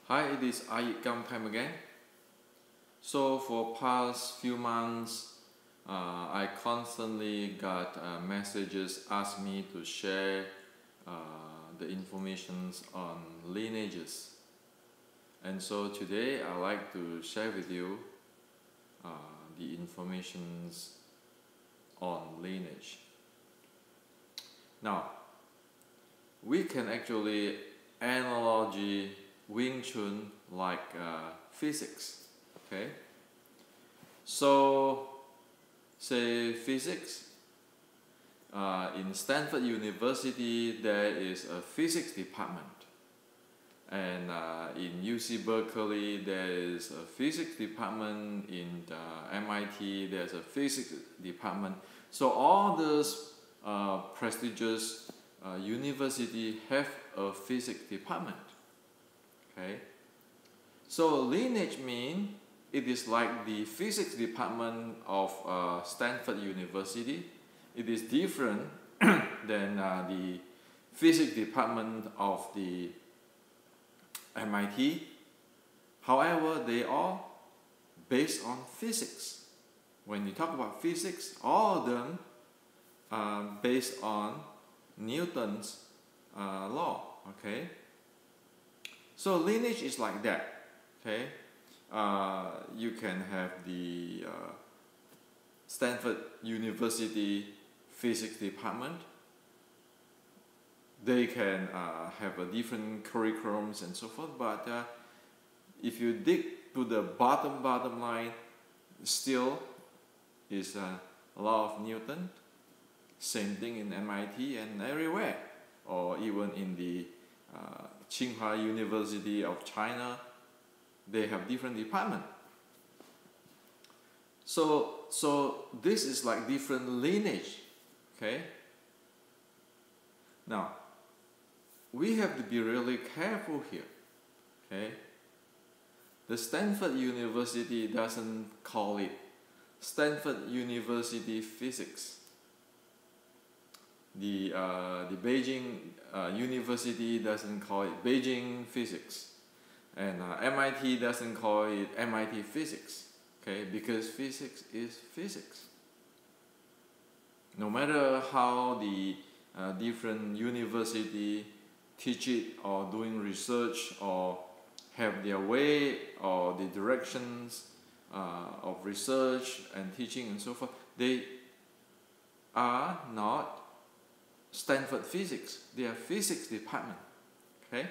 Hi, it is iYikkam time again. So for past few months, I constantly got messages ask me to share the informations on lineages. And so today I like to share with you the informations on lineage. Now, we can actually analogy Wing Chun like physics. Okay, so say physics. In Stanford University, there is a physics department, and in UC Berkeley, there is a physics department. In MIT, there's a physics department. So all those prestigious university have a physics department. Okay, so lineage means it is like the physics department of Stanford University. It is different than the physics department of the MIT. However, they are based on physics. When you talk about physics, all of them are based on Newton's law. Okay. So lineage is like that. Okay, you can have the Stanford University physics department. They can have a different curriculums and so forth. But if you dig to the bottom line, still is a law of Newton. Same thing in MIT and everywhere, or even in the Tsinghua University of China, they have different departments. So this is like different lineage. Okay. Now we have to be really careful here. Okay. The Stanford University doesn't call it Stanford University Physics. The Beijing University doesn't call it Beijing Physics, and MIT doesn't call it MIT Physics. Okay, because physics is physics. No matter how the different university teach it or doing research or have their way or the directions of research and teaching and so forth, they are not Stanford Physics. They are physics department. Okay.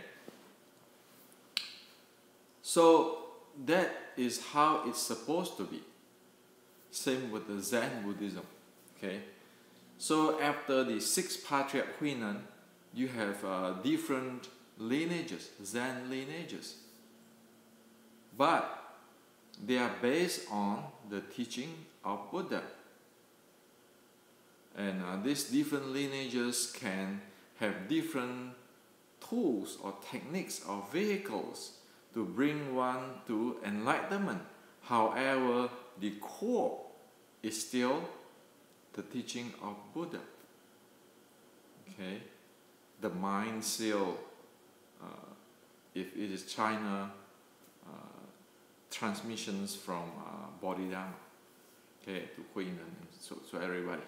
So that is how it's supposed to be. Same with the Zen Buddhism. Okay. So after the 6 Patriarch Huinan, you have different lineages, Zen lineages. But they are based on the teaching of Buddha. And these different lineages can have different tools or techniques or vehicles to bring one to enlightenment. However, the core is still the teaching of Buddha. Okay, the mind still, if it is China, transmissions from Bodhidharma, okay, to Huinan, so everybody.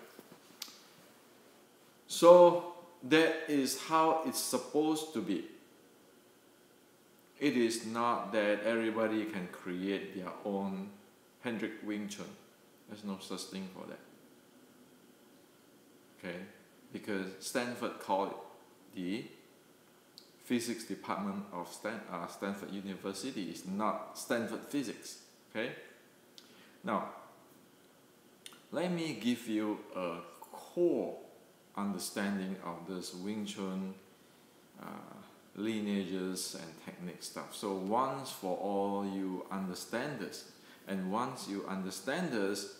So that is how it's supposed to be. It is not that everybody can create their own Hendrik Wing Chun. There's no such thing for that. Okay, because Stanford called it the physics department of Stanford University. It's not Stanford Physics. Okay. Now, let me give you a core understanding of this Wing Chun lineages and technique stuff. So once for all you understand this, and once you understand this,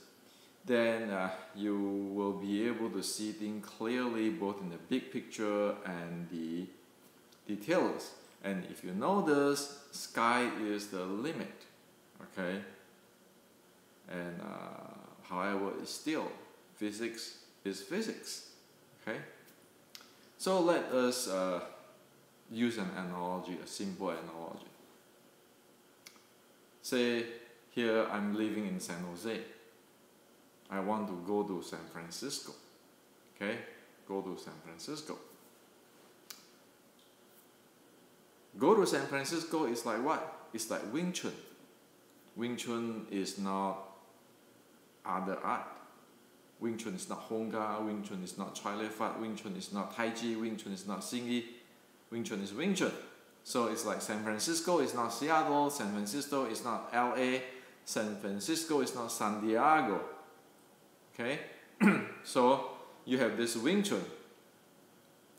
then you will be able to see things clearly both in the big picture and the details. And if you know this, sky is the limit. Okay. And however, it's still physics is physics. Okay, so let us use an analogy, a simple analogy. Say here I'm living in San Jose. I want to go to San Francisco. Okay, go to San Francisco. Go to San Francisco is like what? It's like Wing Chun. Wing Chun is not other art. Wing Chun is not Hongga, Wing Chun is not Chai Lei Fat, Wing Chun is not Tai Chi, Wing Chun is not Xingyi, Wing Chun is Wing Chun. So it's like San Francisco is not Seattle, San Francisco is not LA, San Francisco is not San Diego. Okay? So you have this Wing Chun.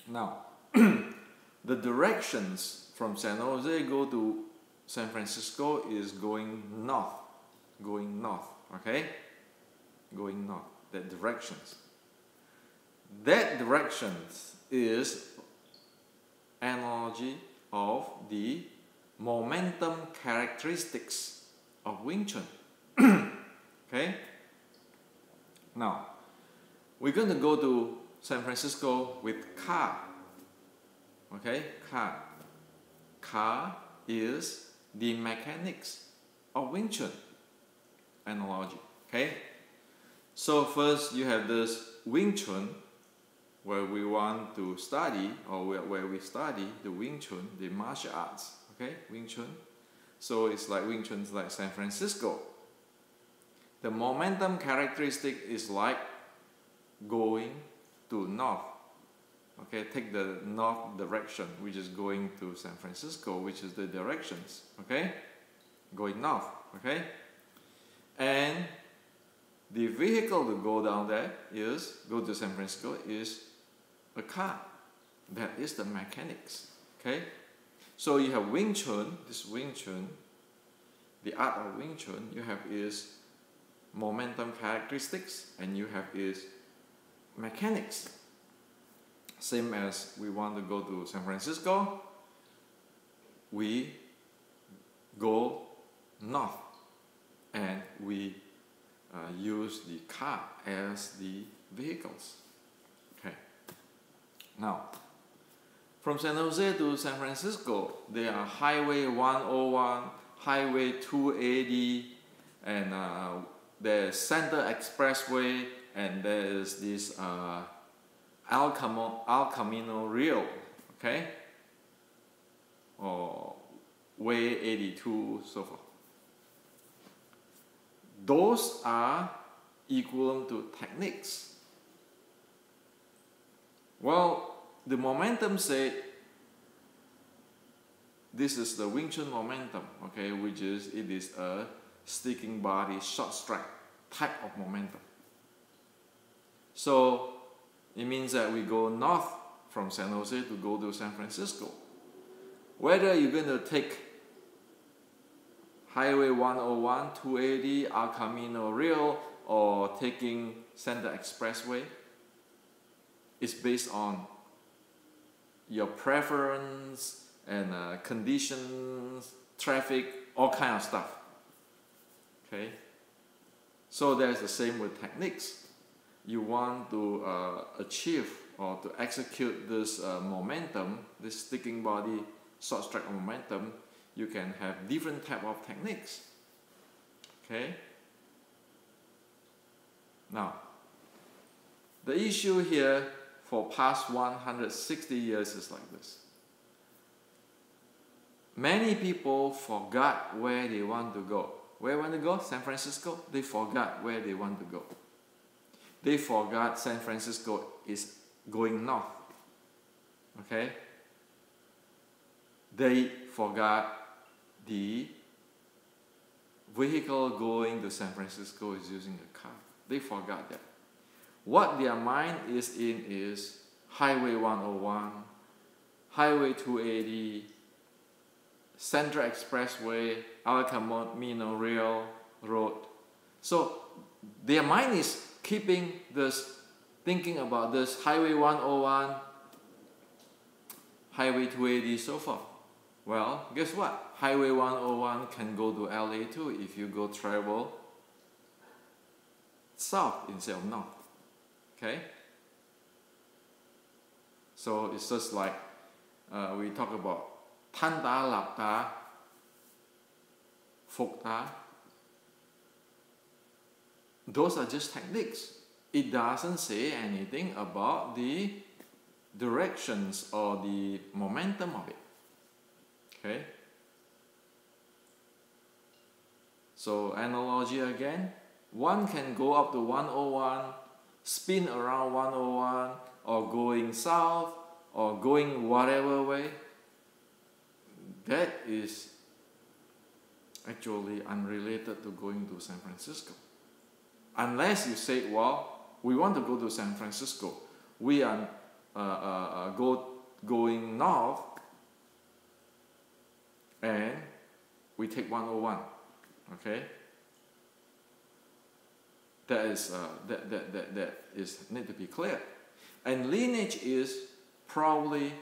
Now, the directions from San Jose go to San Francisco is going north. Going north. Okay? Going north. That directions. That directions is analogy of the momentum characteristics of Wing Chun. Okay? Now, we're going to go to San Francisco with car. Okay? Car. Car is the mechanics of Wing Chun analogy. Okay? So first you have this Wing Chun where we want to study, or where we study the Wing Chun, the martial arts. Okay? Wing Chun. So it's like Wing Chun is like San Francisco. The momentum characteristic is like going to north. Okay, take the north direction, which is going to San Francisco, which is the directions. Okay, going north. Okay, and the vehicle to go down there go to San Francisco is a car. That is the mechanics. Okay, so you have Wing Chun. This Wing Chun, the art of Wing Chun, you have is momentum characteristics, and you have is mechanics. Same as we want to go to San Francisco, we go north and we use the car as the vehicles. Okay. Now, from San Jose to San Francisco, there are Highway 101, Highway 280, and there's Center Expressway, and there is this El Camino Real, okay, or Way 82, so forth. Those are equivalent to techniques. Well, the momentum say this is the Wing Chun momentum, okay, which is it is a sticking body short strike type of momentum. So it means that we go north from San Jose to go to San Francisco. Whether you're going to take Highway 101, 280, El Camino Real, or taking Center Expressway, it's based on your preference and conditions, traffic, all kind of stuff. Okay? So that's the same with techniques. You want to achieve or to execute this momentum, this sticking body short strike momentum, you can have different type of techniques. Okay? Now, the issue here for past 160 years is like this. Many people forgot where they want to go. Where want to go? San Francisco? They forgot where they want to go. They forgot San Francisco is going north. Okay? They forgot the vehicle going to San Francisco is using a car. They forgot that. What their mind is in is Highway 101, Highway 280, Central Expressway, El Camino Real Road. So their mind is keeping this, thinking about this Highway 101, Highway 280, so forth. Well, guess what? Highway 101 can go to LA too if you go travel south instead of north. Okay? So it's just like we talk about Tanda Lapta Phục Ta, those are just techniques. It doesn't say anything about the directions or the momentum of it. Okay? So analogy again, one can go up to 101, spin around 101, or going south, or going whatever way. That is actually unrelated to going to San Francisco. Unless you say, well, we want to go to San Francisco. We are going north, and we take 101. Okay, that is need to be clear. And lineage is probably,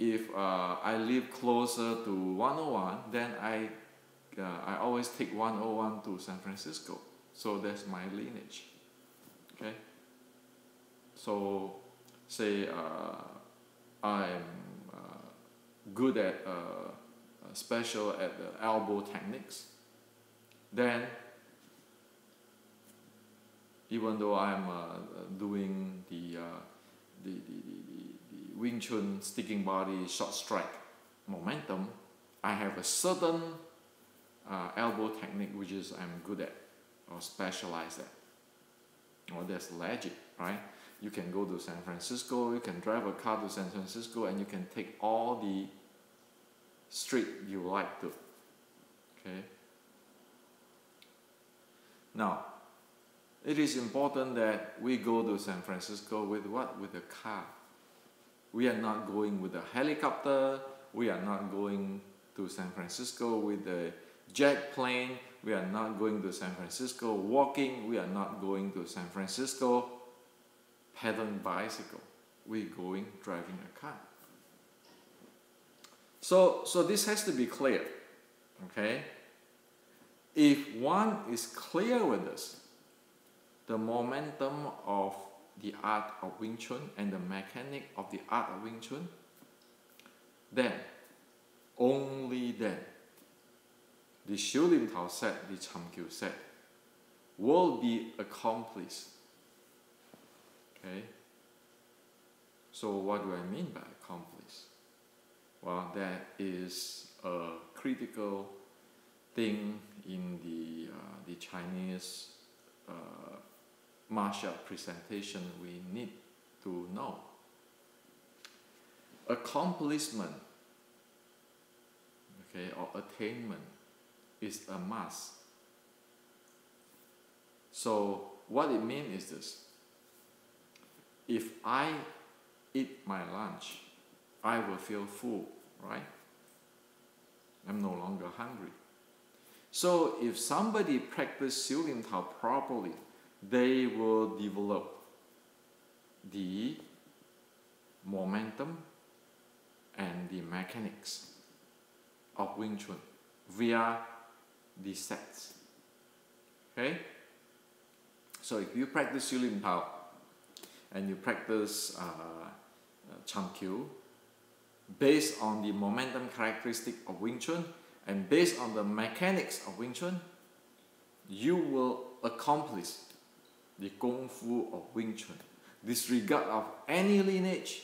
if I live closer to 101, then I always take 101 to San Francisco. So that's my lineage. Okay. So say I'm good at special at the elbow techniques. Then, even though I'm doing the Wing Chun sticking body short strike momentum, I have a certain elbow technique which is I'm good at or specialized at. Or that's legit, right? You can go to San Francisco, you can drive a car to San Francisco, and you can take all the street you like to. Okay. Now, it is important that we go to San Francisco with what? With a car. We are not going with a helicopter. We are not going to San Francisco with a jet plane. We are not going to San Francisco walking. We are not going to San Francisco pedaling bicycle. We're going driving a car. So this has to be clear. Okay? If one is clear with this, the momentum of the art of Wing Chun and the mechanic of the art of Wing Chun, then, only then, the Xiu Lim Tao set, the Cham Kyu set, will be accomplished. Okay? So what do I mean by accomplished? Well, that is a critical thing in the Chinese martial art presentation we need to know. Accomplishment, okay, or attainment is a must. So what it means is this: if I eat my lunch, I will feel full, right? I'm no longer hungry. So if somebody practices Xiu Lim Tao properly, they will develop the momentum and the mechanics of Wing Chun via the sets. Okay? So if you practice Xiu Lim Tao and you practice Cham Kyu based on the momentum characteristic of Wing Chun and based on the mechanics of Wing Chun, you will accomplish the Kung Fu of Wing Chun, disregard of any lineage.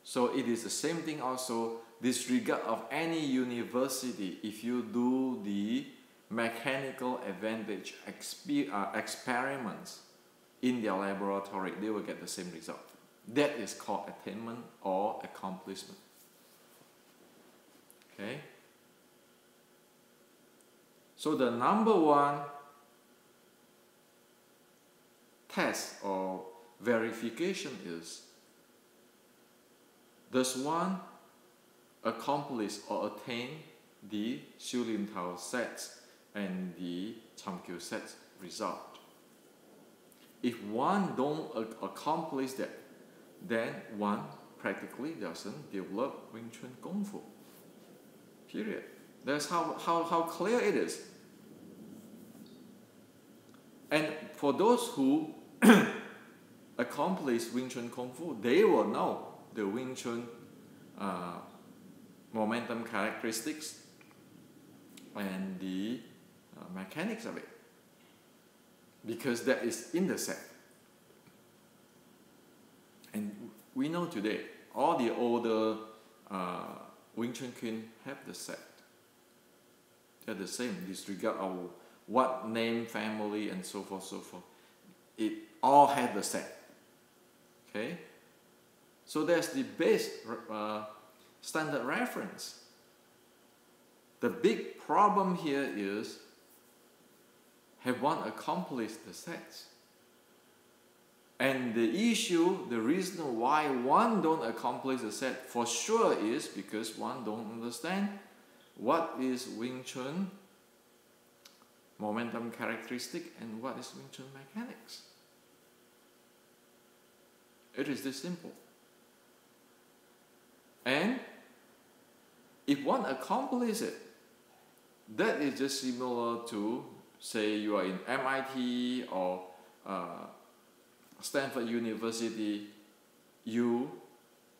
So it is the same thing also, disregard of any university. If you do the mechanical advantage experiments in their laboratory, they will get the same result. That is called attainment or accomplishment. Okay? So the number one test or verification is, does one accomplish or attain the Xiu Lim Tao sets and the Cham Kyu sets result? If one don't accomplish that, then one practically doesn't develop Wing Chun Kung Fu. Period. That's how clear it is. And for those who accomplish Wing Chun Kung Fu, they will know the Wing Chun momentum characteristics and the mechanics of it, because that is in the set. And we know today all the older Wing Chun Queen have the set. They're the same, disregard of what name, family, and so forth, so forth. It all had the set. Okay? So that's the base standard reference. The big problem here is, have one accomplished the sets? And the issue, the reason why one don't accomplish the set for sure is because one don't understand what is Wing Chun momentum characteristic and what is Wing Chun mechanics. It is this simple. And if one accomplishes it, that is just similar to, say, you are in MIT or Stanford University, you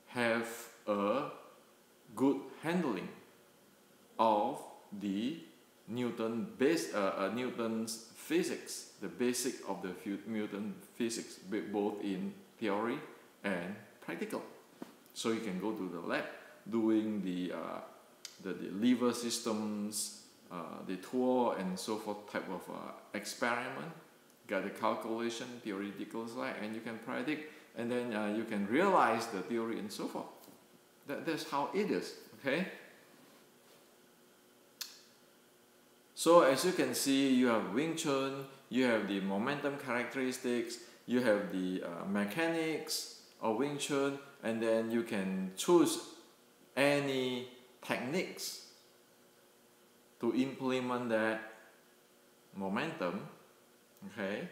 have a good handling of the Newton's physics, the basic of the Newton physics, both in theory and practical. So you can go to the lab doing the lever systems, the tour and so forth type of experiment, get the calculation, theoretical side, and you can predict, and then you can realize the theory and so forth. That's how it is, okay? So as you can see, you have Wing Chun, you have the momentum characteristics, you have the mechanics of Wing Chun, and then you can choose any techniques to implement that momentum, okay?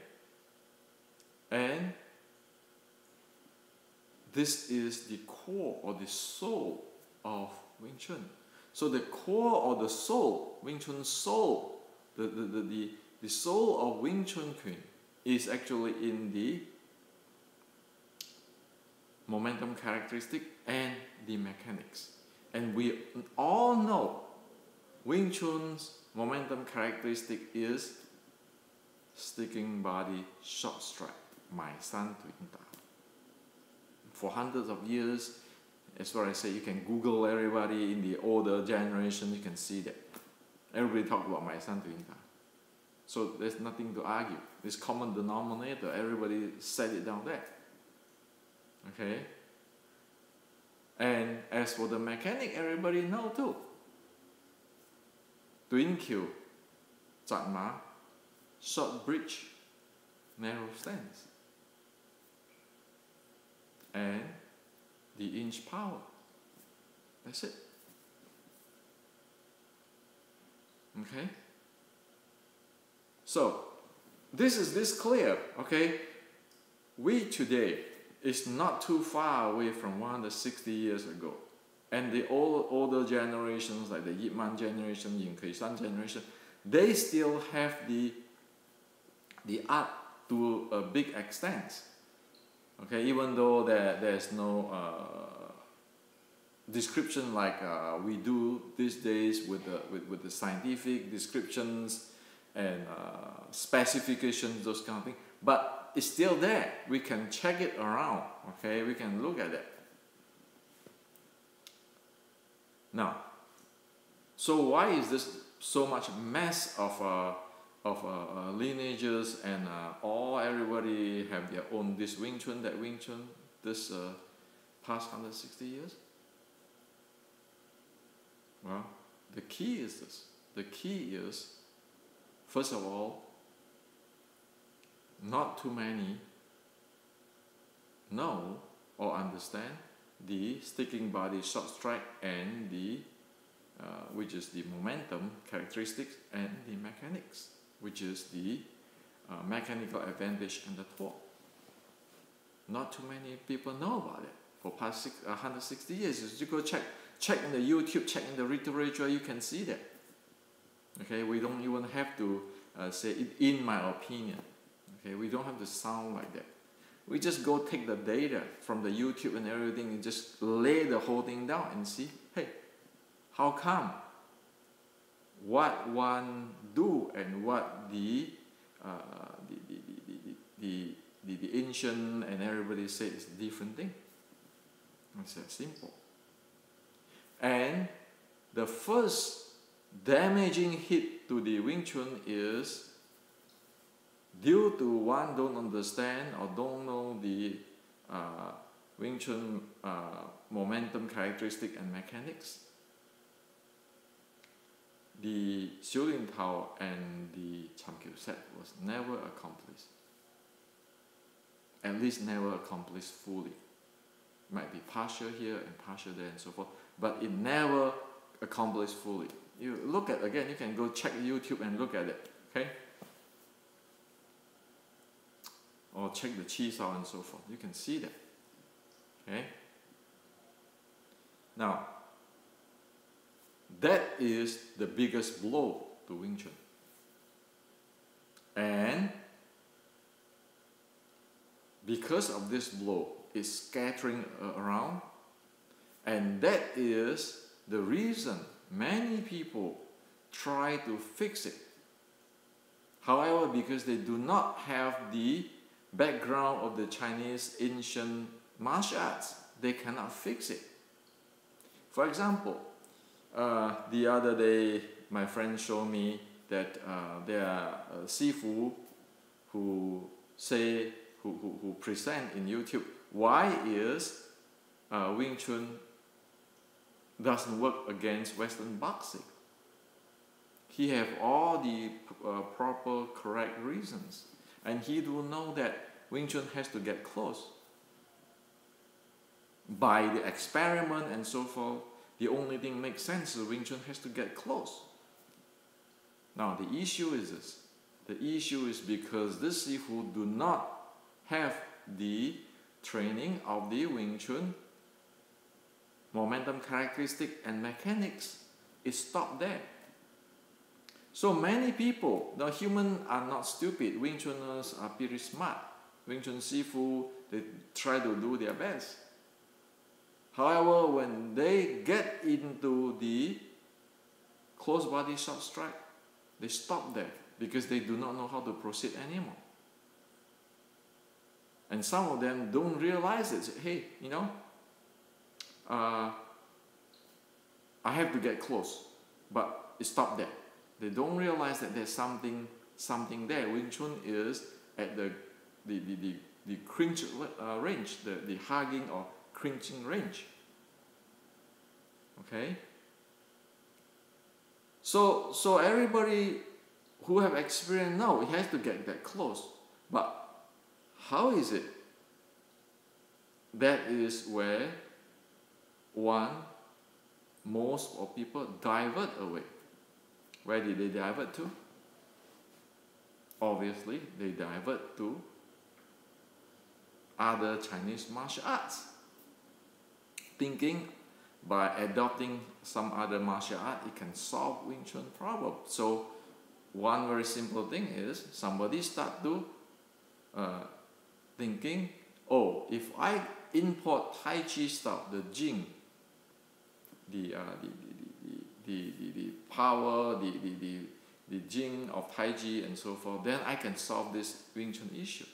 And this is the core or the soul of Wing Chun. So the core or the soul, Wing Chun soul, the soul of Wing Chun Queen is actually in the momentum characteristic and the mechanics. And we all know Wing Chun's momentum characteristic is sticking body, short strike, my son Twin Da. For hundreds of years, as what I say, you can Google everybody in the older generation, you can see that. Everybody talk about my son Twin Da. So there's nothing to argue. This common denominator, everybody said it down there. Okay? And as for the mechanic, everybody know too. Twin Q, Zat Ma, short bridge, narrow stance, and the inch power. That's it. Okay? So, this is this clear, okay? We today is not too far away from 160 years ago. And the older generations, like the Yip Man generation, Yin Kei San generation, they still have the art to a big extent. Okay, even though there's no description like we do these days with the scientific descriptions and specifications, those kind of things. But it's still there. We can check it around. Okay, we can look at it. Now, so why is this so much mess of lineages and everybody have their own, this Wing Chun, that Wing Chun, this past 160 years? Well, the key is this. The key is, first of all, not too many know or understand the sticking body short strike and the which is the momentum characteristics, and the mechanics, which is the mechanical advantage and the torque. Not too many people know about it. For past 160 years, you go check in the YouTube, check in the literature, you can see that. Okay, we don't even have to say it in my opinion. Okay, we don't have to sound like that. We just go take the data from the YouTube and everything and just lay the whole thing down and see, hey, how come what one do and what the ancient and everybody says is different thing. It's that simple. And the first damaging hit to the Wing Chun is due to one don't understand or don't know the Wing Chun momentum characteristic and mechanics. The Xiu Lin Tao and the Cham Kyu Set was never accomplished. At least never accomplished fully. Might be partial here and partial there and so forth, but it never accomplished fully. You look at, again, you can go check YouTube and look at it, okay? Or check the Chi Sao and so forth. You can see that, okay? Now, that is the biggest blow to Wing Chun. And because of this blow, it's scattering around, and that is the reason many people try to fix it. However, because they do not have the background of the Chinese ancient martial arts, they cannot fix it. For example, the other day my friend showed me that there are Sifu who say, who present in YouTube, why is Wing Chun doesn't work against Western boxing? He have all the proper correct reasons, and he do know that Wing Chun has to get close. By the experiment and so forth, the only thing makes sense is Wing Chun has to get close. Now the issue is this. The issue is because this Sifu do not have the training of the Wing Chun momentum characteristic and mechanics. It stopped there. So many people, the humans are not stupid. Wing Chuners are pretty smart. Wing Chun Sifu, they try to do their best. However, when they get into the close body short strike, they stop there because they do not know how to proceed anymore. And some of them don't realize it. Say, hey, you know, I have to get close, but it stopped there. They don't realize that there's something there. Wing Chun is at the clinch range, the hugging or clinching range. Okay. So everybody who have experience know it has to get that close. But how is it? That is where most of people divert away. Where did they divert to? Obviously, they divert to other Chinese martial arts, thinking by adopting some other martial art, it can solve Wing Chun problem. So one very simple thing is somebody start to thinking, oh, if I import Tai Chi style, the Jing, the power, the Jing of Tai Chi and so forth, then I can solve this Wing Chun issue.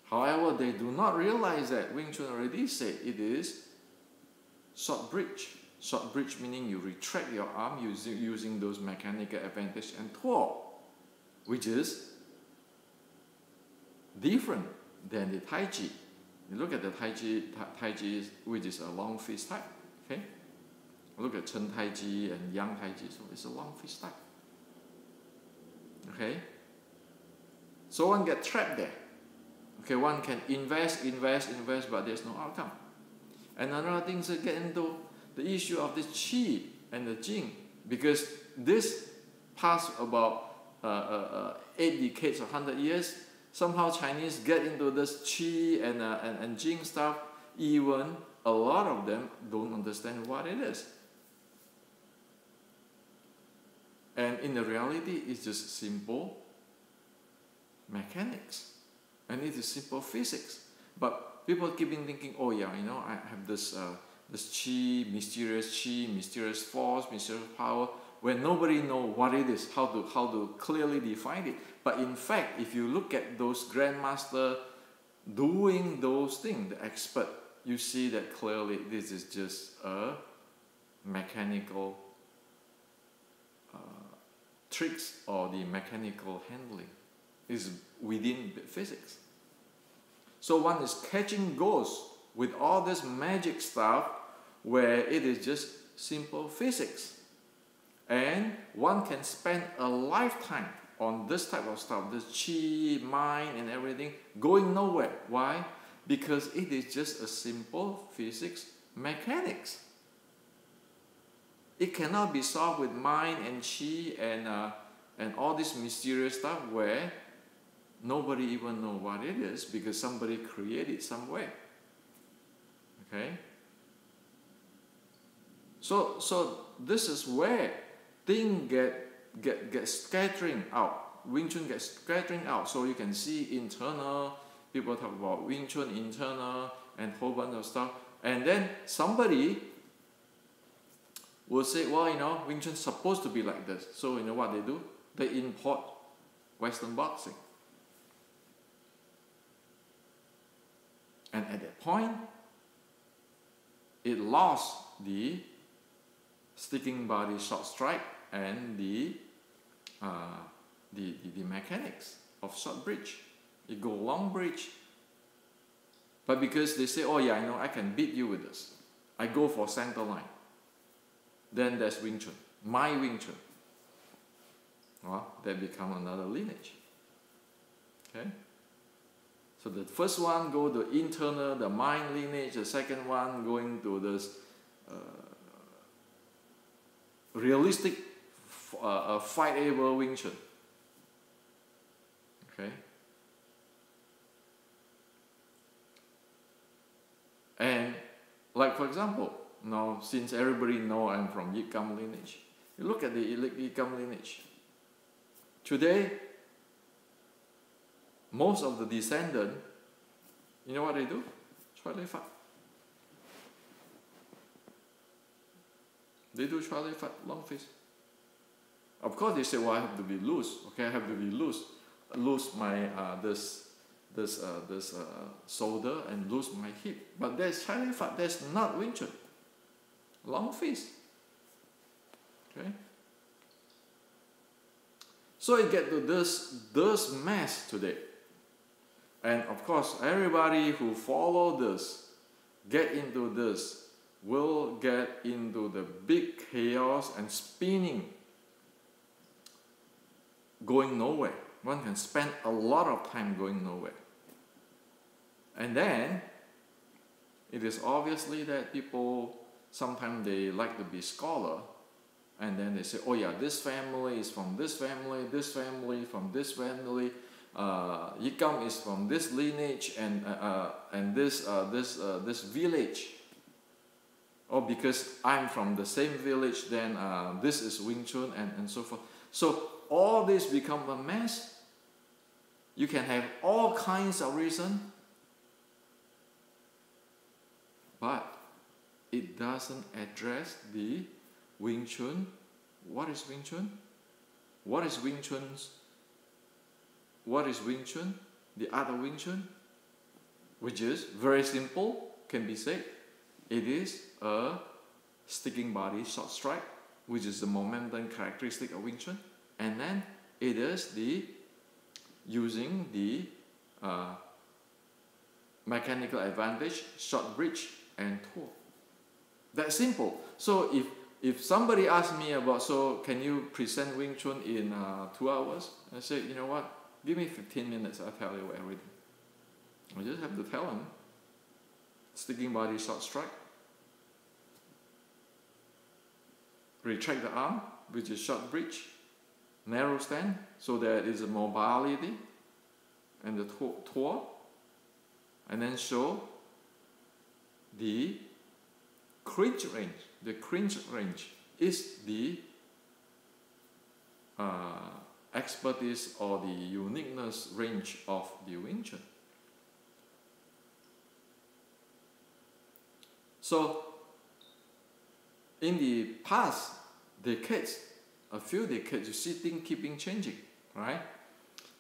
However, they do not realize that Wing Chun already said it is short bridge. Short bridge meaning you retract your arm using those mechanical advantage and twirl, which is different than the Tai Chi. You look at the Tai Chi, which is a long fist type. Okay, look at Chun Tai Chi and Yang Tai Chi, so it's a long fist type. Okay, so one get trapped there. Okay, one can invest, but there's no outcome. And another thing is to get into the issue of the Qi and the Jing, because this past about 8 decades or 100 years, somehow Chinese get into this Qi and Jing stuff. Even a lot of them don't understand what it is. And in the reality, it's just simple mechanics. And it is simple physics. But people keep thinking, oh yeah, you know, I have this this chi, mysterious force, mysterious power, when nobody knows what it is, how to clearly define it. But in fact, if you look at those grandmasters doing those things, the expert, you see that clearly this is just a mechanical tricks or the mechanical handling is within physics. So one is catching ghosts with all this magic stuff where it is just simple physics. And one can spend a lifetime on this type of stuff, this chi, mind and everything, going nowhere. Why? Because it is just a simple physics mechanics. It cannot be solved with mind and chi and all this mysterious stuff where nobody even knows what it is because somebody created somewhere. Okay? So this is where things get scattering out. Wing Chun gets scattering out. So you can see internal, people talk about Wing Chun internal and whole bunch of stuff. And then somebody will say, well, you know, Wing Chun's supposed to be like this. So you know what they do? They import Western boxing. And at that point, it lost the sticking body short strike and the mechanics of short bridge. It go long bridge. But because they say, oh yeah, I know I can beat you with this. I go for center line. Then there's Wing Chun, my Wing Chun. Well, that become another lineage. Okay? So the first one go to internal, the mind lineage. The second one going to this realistic fight-able Wing Chun. Okay? And like for example, now since everybody know I'm from iYikkam lineage, you look at the iYikkam lineage. Today, most of the descendants, you know what they do? Chua Lei Fat. They do Chua Lei Fat, long fist. Of course, they say, well, I have to be loose. Okay, I have to be loose. Loose my this shoulder and loose my hip. But there's Chua Lei Fat. There's not Wing Chun. Long fist. Okay. So it get to this mess today. And of course, everybody who follow this, get into this, will get into the big chaos and spinning, going nowhere. One can spend a lot of time going nowhere. And then, it is obviously that people, sometimes they like to be scholar, and then they say, oh yeah, this family is from this family from this family, iYikkam is from this lineage and this village. Or because I'm from the same village, then this is Wing Chun and so forth. So all this become a mess. You can have all kinds of reasons, but it doesn't address the Wing Chun. What is Wing Chun? What is Wing Chun's? What is Wing Chun? The art of Wing Chun, which is very simple, can be said. It is a sticking body short strike, which is the momentum characteristic of Wing Chun, and then it is the using the mechanical advantage, short bridge and toe. That's simple. So if somebody asks me about, so can you present Wing Chun in 2 hours? I say, you know what? Give me 15 minutes, I'll tell you everything. I just have to tell them. Sticking body short strike. Retract the arm, which is short bridge. Narrow stand, so there is a mobility. And the toe. And then show the cringe range. The cringe range is the expertise or the uniqueness range of the Wing Chun. So in the past decades, a few decades, you see things keeping changing, right?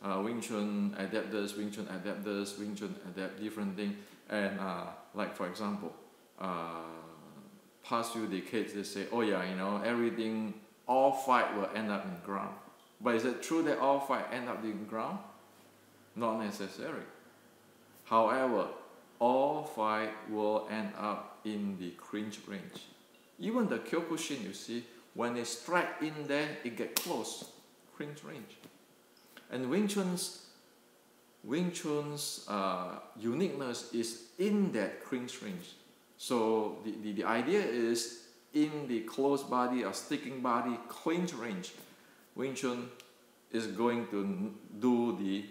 Wing Chun adapt this, Wing Chun adapt this, Wing Chun adapt different things. And like for example, past few decades they say, oh yeah, you know, everything, all fight will end up in ground. But is it true that all fight end up in ground? Not necessary. However, all fight will end up in the clinch range. Even the Kyokushin, you see, when they strike in there, it gets close, clinch range. And Wing Chun's uniqueness is in that clinch range. So the idea is in the close body or sticking body clinch range, Wing Chun is going to do the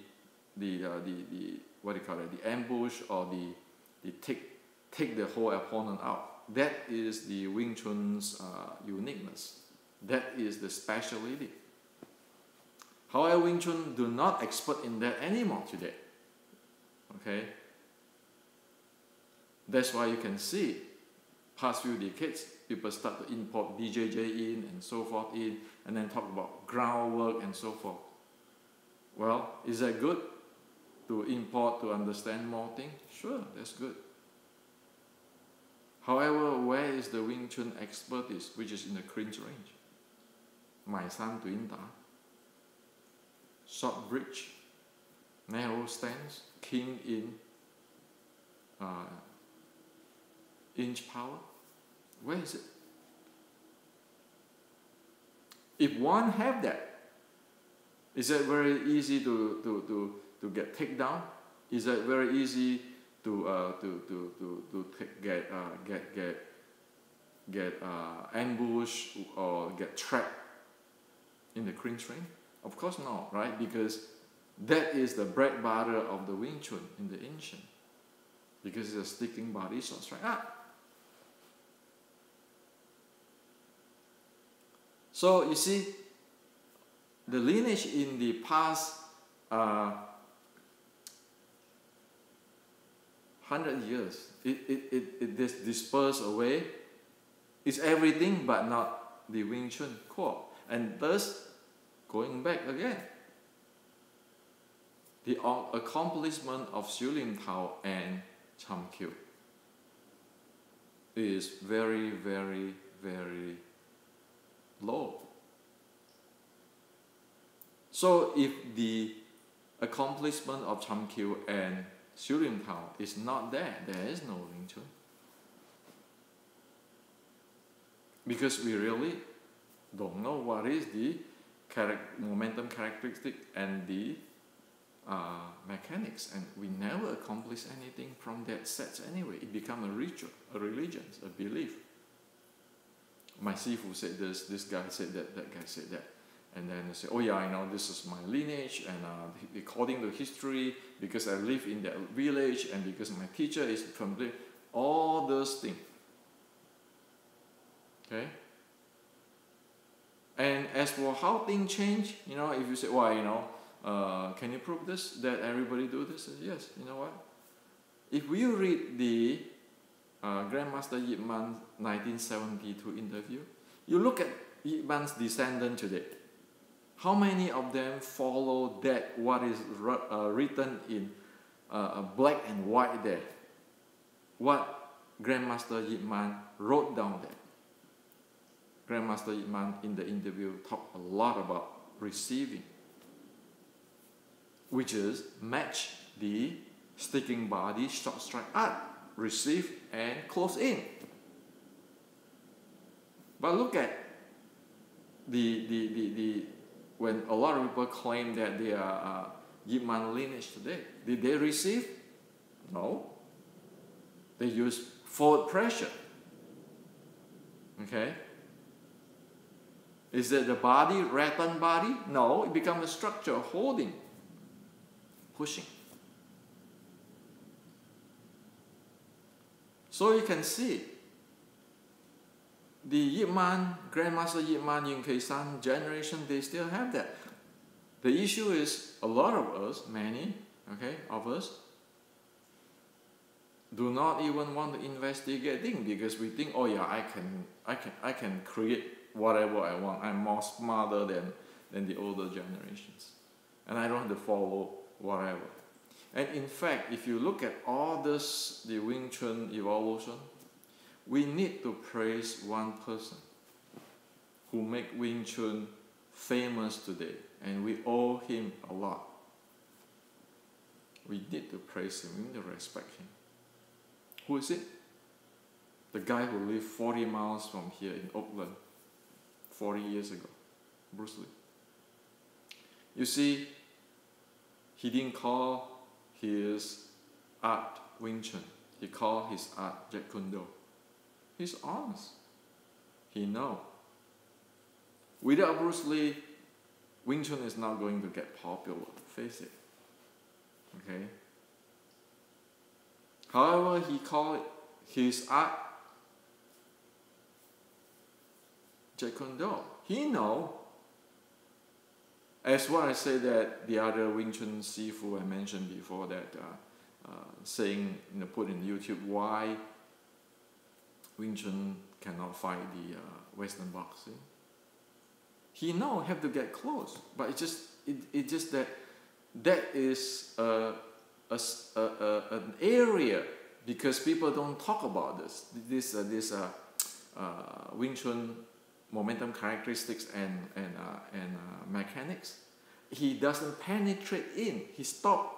what do you call it, the ambush or the take the whole opponent out. That is the Wing Chun's uniqueness. That is the specialty. However, Wing Chun do not expert in that anymore today. Okay? That's why you can see past few decades, people start to import BJJ in and so forth in, and then talk about groundwork and so forth. Well, is that good to import to understand more things? Sure, that's good. However, where is the Wing Chun expertise, which is in the clinch range? Mai San Tuin Ta. Short bridge, narrow stance, king in, inch power. Where is it? If one have that, is it very easy to get taken down? Is it very easy to get ambush or get trapped in the clinch range? Of course not, right? Because that is the bread and butter of the Wing Chun in the ancient. Because it's a sticking body shot strike up. So you see, the lineage in the past 100 years, it dispersed away. It's everything but not the Wing Chun core. And thus, going back again, the accomplishment of Xu Lin Tao and Cham Kyu is very, very, very low. So if the accomplishment of Cham Kyu and Xu Lin Tao is not there, there is no Wing Chun. Because we really don't know what is the momentum characteristic and the mechanics, and we never accomplish anything from that set anyway. It becomes a ritual, a religion, a belief. My Sifu said this guy said that guy said that. And then they say, oh yeah, I know this is my lineage, and according to history, because I live in that village, and because my teacher is from there, all those things. Okay? And as for how things change, you know, if you say, why, you know, can you prove this, that everybody do this? Yes, you know what? If we read the Grandmaster Yip Man 1972 interview, you look at Yip Man's descendant today. How many of them follow that, what is written in black and white there? What Grandmaster Yip Man wrote down there. Grandmaster Yip Man in the interview talked a lot about receiving, which is match the sticking body, short strike up, receive and close in. But look at the when a lot of people claim that they are Yip Man lineage today. Did they receive? No. They use forward pressure. Okay? Is it the body, rattan body? No, it becomes a structure, holding, pushing. So you can see the Yip Man, Grandmaster Yip Man, Yun Kei San generation, they still have that. The issue is a lot of us, many, okay, of us, do not even want to investigating because we think, oh yeah, I can create whatever I want. I'm more smarter than the older generations, and I don't have to follow whatever. And in fact, if you look at all this, the Wing Chun evolution, we need to praise one person who make Wing Chun famous today, and we owe him a lot. We need to praise him, we need to respect him. Who is it? The guy who lived 40 miles from here in Oakland 40 years ago, Bruce Lee. You see, he didn't call his art Wing Chun. He called his art Jeet Kune Do. He's honest. He knows. Without Bruce Lee, Wing Chun is not going to get popular. Face it. Okay? However, he called his art Jeet Kune Do. He know. As what I said that the other Wing Chun Sifu I mentioned before that saying, put in YouTube why Wing Chun cannot fight the Western boxing. He know have to get close, but it's just that is an area because people don't talk about this Wing Chun momentum characteristics and mechanics. He doesn't penetrate in. He stops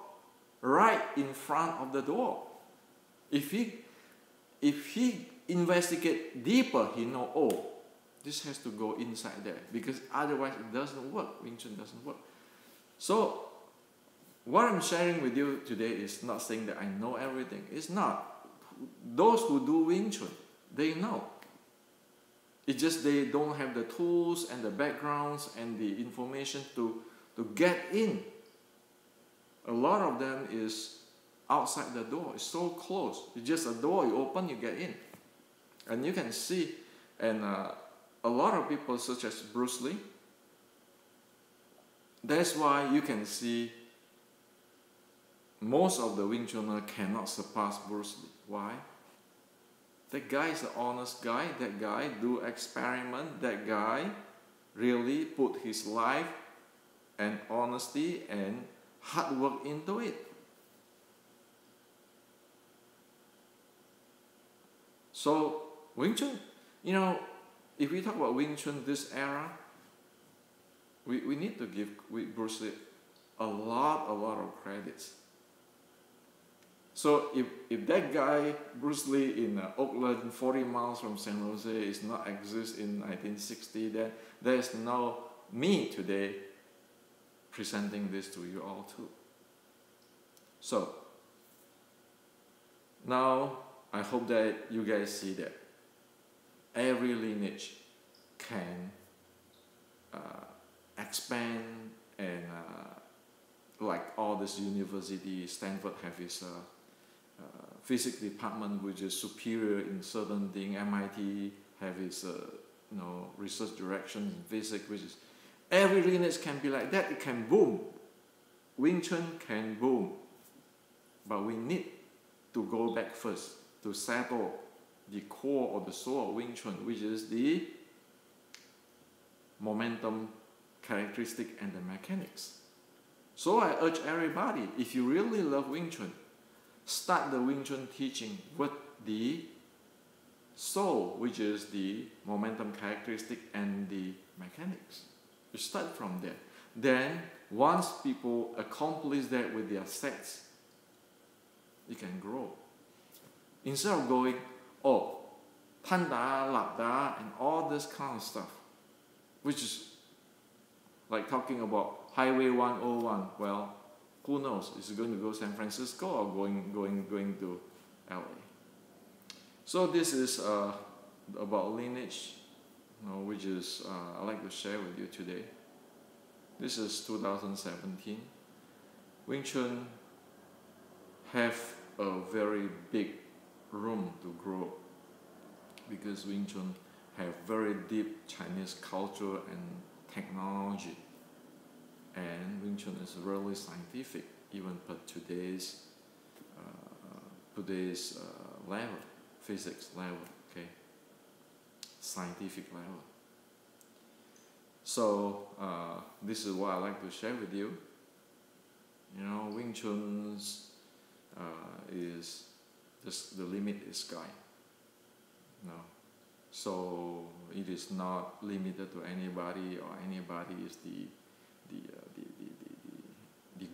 right in front of the door. If he investigate deeper, he know, oh, this has to go inside there because otherwise it doesn't work. Wing Chun doesn't work. So what I'm sharing with you today is not saying that I know everything. It's not. Those who do Wing Chun, they know. It's just they don't have the tools and the backgrounds and the information to get in. A lot of them is outside the door. It's so close. It's just a door. You open, you get in. And you can see, and a lot of people such as Bruce Lee, that's why you can see most of the Wing Chuners cannot surpass Bruce Lee. Why? That guy is an honest guy. That guy do experiment. That guy really put his life and honesty and hard work into it. So Wing Chun, if we talk about Wing Chun this era, we need to give Bruce Lee a lot of credits. So if that guy, Bruce Lee in Oakland, 40 miles from San Jose, is not exist in 1960, then there's no me today presenting this to you all too. So now I hope that you guys see that every lineage can expand and like all this university, Stanford have its physics department which is superior in certain thing. MIT have its research direction in physics, which is every lineage can be like that. It can boom. Wing Chun can boom, but we need to go back first to settle the core or the soul of Wing Chun, which is the momentum characteristic and the mechanics. So I urge everybody, if you really love Wing Chun, start the Wing Chun teaching with the soul, which is the momentum characteristic and the mechanics. You start from there. Then, once people accomplish that with their sets, you can grow. Instead of going, oh, Tanda, Labda, and all this kind of stuff, which is like talking about Highway 101. Well, who knows? Is it going to go San Francisco or going to LA? So this is about lineage, which is I'd like to share with you today. This is 2017. Wing Chun have a very big room to grow because Wing Chun have very deep Chinese culture and technology, and Wing Chun is really scientific even for today's today's level, physics level, okay, scientific level. So this is what I like to share with you. You know, Wing Chun's is just the limit is sky. No, so it is not limited to anybody, or anybody is the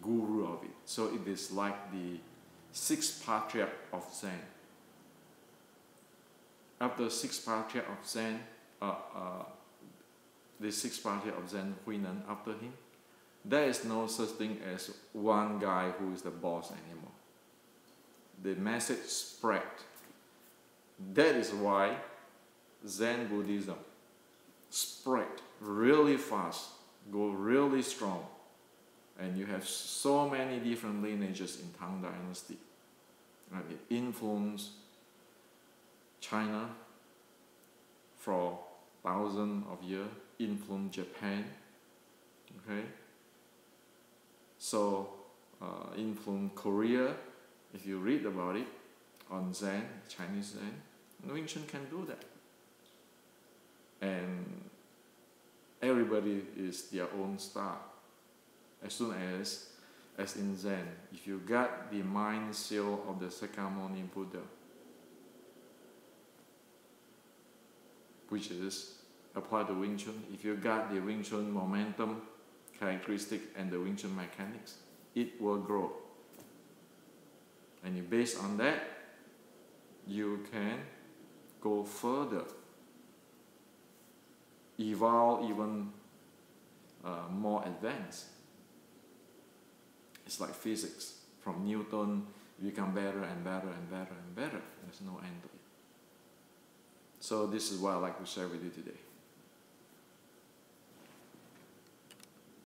guru of it. So it is like the sixth patriarch of Zen. After sixth patriarch of Zen, the sixth patriarch of Zen, Huinan, after him, there is no such thing as one guy who is the boss anymore. The message spread. That is why Zen Buddhism spread really fast, go really strong, and you have so many different lineages in Tang Dynasty. Right? It influenced China for thousands of years, influenced Japan, okay? So influenced Korea. If you read about it on Zen, Chinese Zen, Wing Chun can do that. And everybody is their own star. As soon as in Zen, if you got the mind seal of the Sakyamuni Buddha, which is applied to Wing Chun, if you got the Wing Chun momentum characteristic and the Wing Chun mechanics, it will grow. And based on that, you can go further, evolve even more advanced. It's like physics. From Newton, you become better and better and better and better. There's no end to it. So this is what I'd like to share with you today.